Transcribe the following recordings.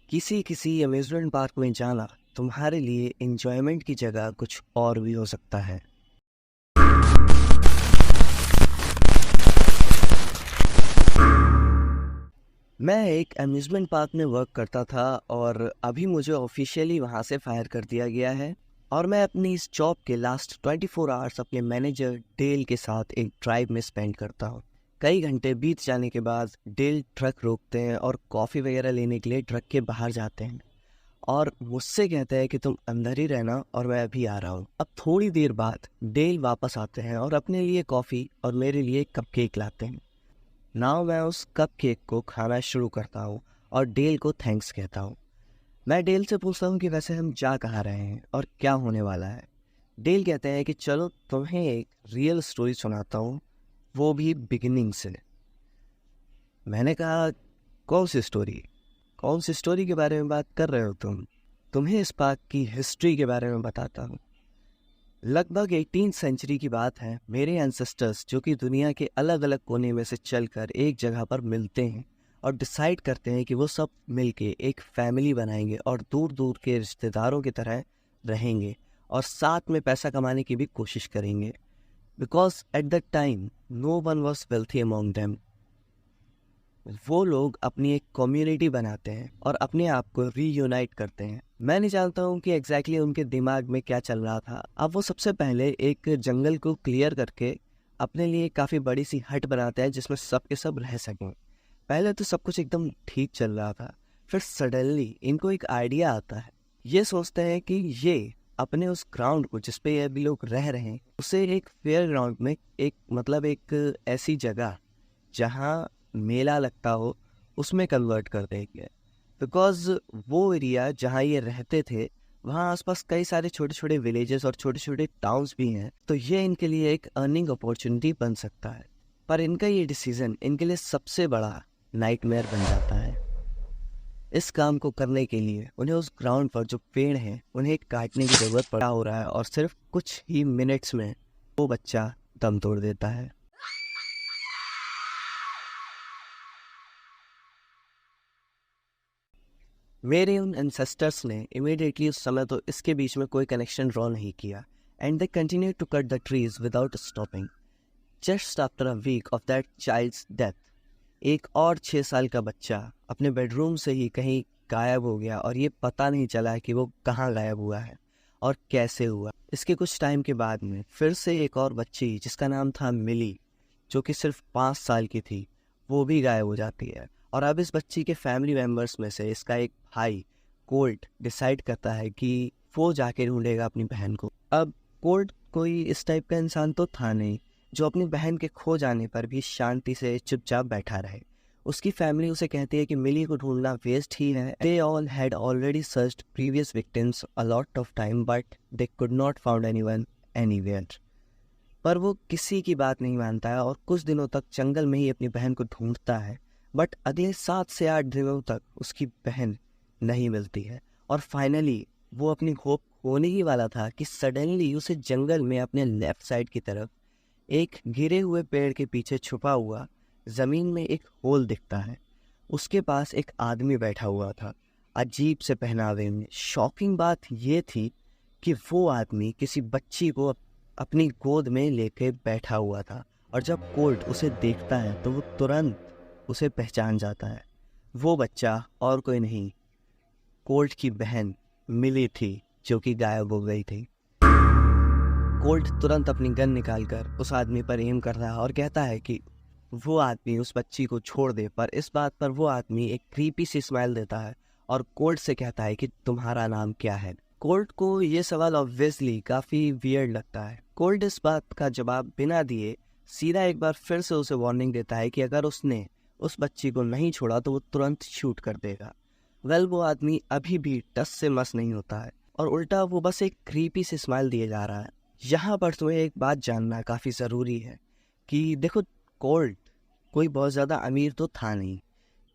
किसी किसी amusement park में जाना तुम्हारे लिए एंजॉयमेंट की जगह कुछ और भी हो सकता है। मैं एक अम्यूज़मेंट पार्क में वर्क करता था और अभी मुझे ऑफिशियली वहाँ से फायर कर दिया गया है और मैं अपनी इस जॉब के लास्ट 24 आवर्स अपने मैनेजर डेल के साथ एक ड्राइव में स्पेंड करता हूँ। कई घंटे बीत जाने के बाद डेल ट्रक रोकते हैं और कॉफ़ी वगैरह लेने के लिए ट्रक के बाहर जाते हैं और मुझसे कहते हैं कि तुम अंदर ही रहना और मैं अभी आ रहा हूँ। अब थोड़ी देर बाद डेल वापस आते हैं और अपने लिए कॉफ़ी और मेरे लिए कपकेक लाते हैं। नाउ मैं उस कपकेक को खाना शुरू करता हूँ और डेल को थैंक्स कहता हूँ। मैं डेल से पूछता हूँ कि वैसे हम जा कहाँ रहे हैं और क्या होने वाला है। डेल कहते हैं कि चलो तुम्हें एक रियल स्टोरी सुनाता हूँ, वो भी बिगिनिंग से। मैंने कहा कौन सी स्टोरी के बारे में बात कर रहे हो तुम? तुम्हें इस पार्क की हिस्ट्री के बारे में बताता हूँ। लगभग 18th सेंचुरी की बात है। मेरे एंसेस्टर्स जो कि दुनिया के अलग अलग कोने में से चलकर एक जगह पर मिलते हैं और डिसाइड करते हैं कि वो सब मिलके एक फैमिली बनाएंगे और दूर दूर के रिश्तेदारों की तरह रहेंगे और साथ में पैसा कमाने की भी कोशिश करेंगे। Because at the time no one was wealthy among them. वो लोग अपनी एक कम्युनिटी बनाते हैं और अपने आप को रीयूनाइट करते हैं। मैं नहीं जानता हूँ कि एग्जैक्टली उनके दिमाग में क्या चल रहा था। अब वो सबसे पहले एक जंगल को क्लियर करके अपने लिए काफ़ी बड़ी सी हट बनाते हैं जिसमें सब के सब रह सकें। पहले तो सब कुछ एकदम ठीक चल रहा था, फिर सडनली इनको एक आइडिया आता है। ये सोचते हैं कि ये अपने उस ग्राउंड को जिस पे ये अभी लोग रह रहे हैं उसे एक फेयर ग्राउंड में एक ऐसी जगह जहाँ मेला लगता हो उसमें कन्वर्ट कर देंगे। बिकॉज वो एरिया जहाँ ये रहते थे वहाँ आसपास कई सारे छोटे छोटे विलेजेस और छोटे छोटे टाउन्स भी हैं, तो ये इनके लिए एक अर्निंग अपॉर्चुनिटी बन सकता है। पर इनका ये डिसीजन इनके लिए सबसे बड़ा नाइटमेयर बन जाता है। इस काम को करने के लिए उन्हें उस ग्राउंड पर जो पेड़ हैं उन्हें काटने की जरूरत पड़ा हो रहा है और सिर्फ कुछ ही मिनट्स में वो बच्चा दम तोड़ देता है। मेरे उन एंसेस्टर्स ने इमीडिएटली उस समय तो इसके बीच में कोई कनेक्शन ड्रॉ नहीं किया and they continue to cut the trees without stopping. Just after a week of that child's death एक और 6 साल का बच्चा अपने बेडरूम से ही कहीं गायब हो गया और ये पता नहीं चला कि वो कहाँ गायब हुआ है और कैसे हुआ। इसके कुछ टाइम के बाद में फिर से एक और बच्ची जिसका नाम था मिली, जो कि सिर्फ 5 साल की थी, वो भी गायब हो जाती है। और अब इस बच्ची के फैमिली मेम्बर्स में से इसका एक भाई कोल्ट डिसाइड करता है कि वो जाके ढूंढेगा अपनी बहन को। अब कोल्ट कोई इस टाइप का इंसान तो था नहीं जो अपनी बहन के खो जाने पर भी शांति से चुपचाप बैठा रहे। उसकी फैमिली उसे कहती है कि मिली को ढूंढना वेस्ट ही है। They all had already searched previous victims a lot of time but they could not found anyone anywhere. पर वो किसी की बात नहीं मानता है और कुछ दिनों तक जंगल में ही अपनी बहन को ढूंढता है। बट अगले 7 से 8 दिनों तक उसकी बहन नहीं मिलती है और फाइनली वो अपनी होप खोने ही वाला था कि सडनली उसे जंगल में अपने लेफ्ट साइड की तरफ एक गिरे हुए पेड़ के पीछे छुपा हुआ जमीन में एक होल दिखता है। उसके पास एक आदमी बैठा हुआ था, अजीब से पहनावे में। शॉकिंग बात ये थी कि वो आदमी किसी बच्ची को अपनी गोद में लेके बैठा हुआ था और जब कोल्ट उसे देखता है तो वो तुरंत उसे पहचान जाता है। वो बच्चा और कोई नहीं, कोल्ट की बहन मिली थी, जो कि गायब हो गई थी। कोल्ट तुरंत अपनी गन निकालकर उस आदमी पर एम कर रहा है और कहता है कि वो आदमी उस बच्ची को छोड़ दे। पर इस बात पर वो आदमी एक क्रीपी सी स्माइल देता है और कोल्ट से कहता है कि तुम्हारा नाम क्या है। कोल्ट को ये सवाल ऑब्वियसली काफ़ी वियर्ड लगता है। कोल्ट इस बात का जवाब बिना दिए सीधा एक बार फिर से उसे वार्निंग देता है कि अगर उसने उस बच्ची को नहीं छोड़ा तो वो तुरंत शूट कर देगा। वो आदमी अभी भी टस से मस नहीं होता है और उल्टा वो बस एक क्रीपी से स्माइल दिए जा रहा है। यहाँ पर तुम्हें एक बात जानना काफ़ी ज़रूरी है कि देखो, कोल्ट कोई बहुत ज़्यादा अमीर तो था नहीं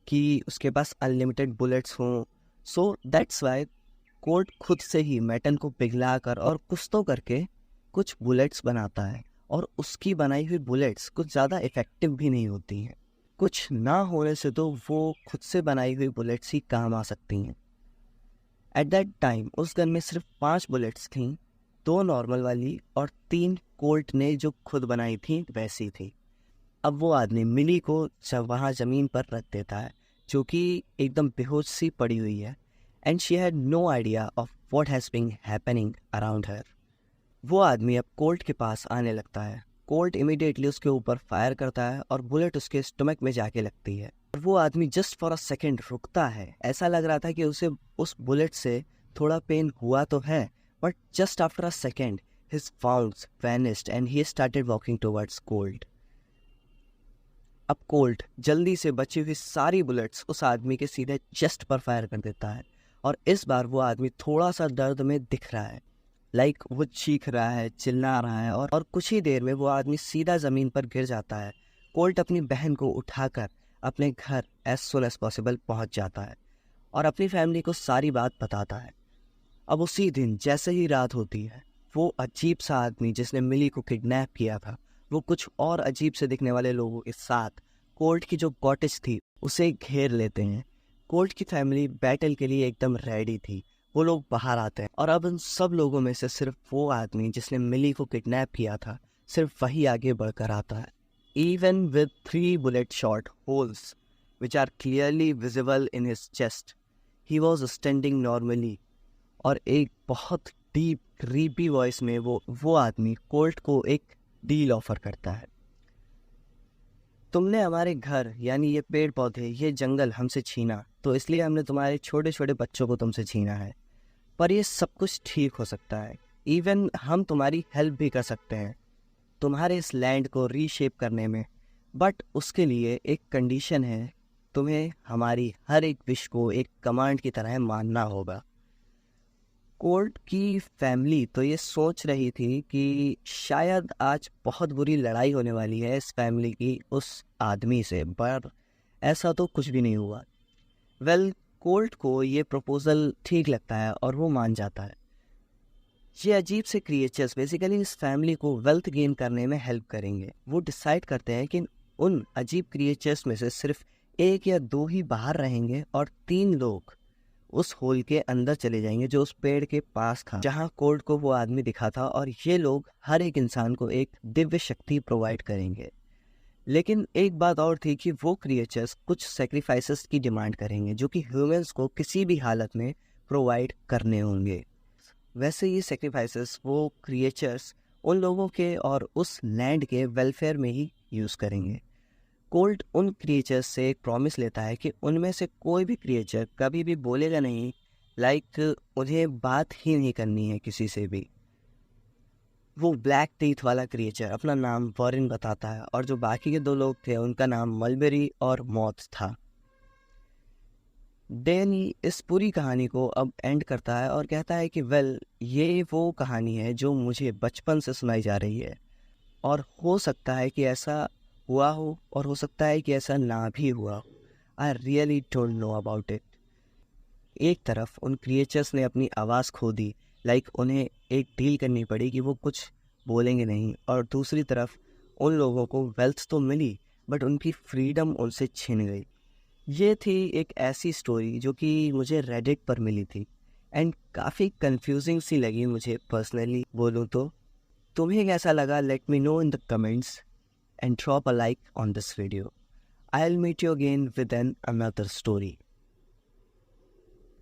कि उसके पास अनलिमिटेड बुलेट्स हों। सो दैट्स वाई कोल्ट खुद से ही मेटल को पिघला कर और कुछ तो करके कुछ बुलेट्स बनाता है और उसकी बनाई हुई बुलेट्स कुछ ज़्यादा इफ़ेक्टिव भी नहीं होती हैं। कुछ ना होने से तो वो खुद से बनाई हुई बुलेट्स ही काम आ सकती हैं। एट दैट टाइम उस गन में सिर्फ 5 बुलेट्स थीं, 2 नॉर्मल वाली और 3 कोल्ट ने जो खुद बनाई थी वैसी थी। अब वो आदमी मिली को वहाँ ज़मीन पर रख देता है, जो कि एकदम बेहोश सी पड़ी हुई है, and she had no idea of what has been happening around her. वो आदमी अब कोल्ट के पास आने लगता है। कोल्ट इमीडिएटली उसके ऊपर फायर करता है और बुलेट उसके स्टमक में जाके लगती है। और वो आदमी जस्ट फॉर अ सेकेंड रुकता है। ऐसा लग रहा था कि उसे उस बुलेट से थोड़ा पेन हुआ तो है, but just after a second his wounds vanished and he started walking towards Colt. अब कोल्ट जल्दी से बची हुई सारी बुलेट्स उस आदमी के सीधे चेस्ट पर फायर कर देता है, और इस बार वो आदमी थोड़ा सा दर्द में दिख रहा है, लाइक वो चीख रहा है, चिल्ला रहा है, और कुछ ही देर में वो आदमी सीधा ज़मीन पर गिर जाता है। कोल्ट अपनी बहन को उठाकर अपने घर एज सुन एज पॉसिबल पहुंच जाता है और अपनी फैमिली को सारी बात बताता है। अब उसी दिन जैसे ही रात होती है, वो अजीब सा आदमी जिसने मिली को किडनैप किया था, वो कुछ और अजीब से दिखने वाले लोगों के साथ कोल्ट की जो कॉटेज थी उसे घेर लेते हैं। कोल्ट की फैमिली बैटल के लिए एकदम रेडी थी। वो लोग बाहर आते हैं और अब उन सब लोगों में से सिर्फ वो आदमी जिसने मिली को किडनैप किया था, सिर्फ वही आगे बढ़कर आता है। Even with 3 bullet shot holes which are clearly visible in his chest, he was standing normally. और एक बहुत डीप क्रीपी वॉइस में वो आदमी कोल्ट को एक डील ऑफर करता है। तुमने हमारे घर यानी ये पेड़ पौधे, ये जंगल हमसे छीना, तो इसलिए हमने तुम्हारे छोटे छोटे बच्चों को तुमसे छीना है। पर ये सब कुछ ठीक हो सकता है, इवन हम तुम्हारी हेल्प भी कर सकते हैं तुम्हारे इस लैंड को रीशेप करने में, बट उसके लिए एक कंडीशन है, तुम्हें हमारी हर एक विश को एक कमांड की तरह मानना होगा। कोल्ट की फैमिली तो ये सोच रही थी कि शायद आज बहुत बुरी लड़ाई होने वाली है इस फैमिली की उस आदमी से, पर ऐसा तो कुछ भी नहीं हुआ। कोल्ट को ये प्रपोजल ठीक लगता है और वो मान जाता है। ये अजीब से क्रिएचर्स बेसिकली इस फैमिली को वेल्थ गेन करने में हेल्प करेंगे। वो डिसाइड करते हैं कि उन अजीब क्रिएचर्स में से सिर्फ 1 या 2 ही बाहर रहेंगे और 3 लोग उस होल के अंदर चले जाएंगे जो उस पेड़ के पास था जहां कोल्ट को वो आदमी दिखा था, और ये लोग हर एक इंसान को एक दिव्य शक्ति प्रोवाइड करेंगे। लेकिन एक बात और थी कि वो क्रिएचर्स कुछ सेक्रीफाइसेस की डिमांड करेंगे जो कि ह्यूमंस को किसी भी हालत में प्रोवाइड करने होंगे। वैसे ये सेक्रीफाइसेस वो क्रिएचर्स उन लोगों के और उस लैंड के वेलफेयर में ही यूज़ करेंगे। कोल्ट उन क्रिएचर्स से एक प्रॉमिस लेता है कि उनमें से कोई भी क्रिएचर कभी भी बोलेगा नहीं, लाइक उन्हें बात ही नहीं करनी है किसी से भी। वो ब्लैक टीथ वाला क्रिएचर अपना नाम वॉरेन बताता है, और जो बाकी के 2 लोग थे उनका नाम मलबेरी और मॉथ था। डैनी इस पूरी कहानी को अब एंड करता है और कहता है कि ये वो कहानी है जो मुझे बचपन से सुनाई जा रही है, और हो सकता है कि ऐसा हुआ हो और हो सकता है कि ऐसा ना भी हुआ हो। I really don't know about it. एक तरफ उन क्रिएचर्स ने अपनी आवाज़ खो दी, लाइक उन्हें एक डील करनी पड़ी कि वो कुछ बोलेंगे नहीं, और दूसरी तरफ उन लोगों को वेल्थ तो मिली बट उनकी फ्रीडम उनसे छिन गई। ये थी एक ऐसी स्टोरी जो कि मुझे रेडिट पर मिली थी, एंड काफ़ी कंफ्यूजिंग सी लगी मुझे पर्सनली बोलूँ तो। तुम्हें कैसा लगा? Let me know in the comments and drop a like on this video. I'll meet you again with another story.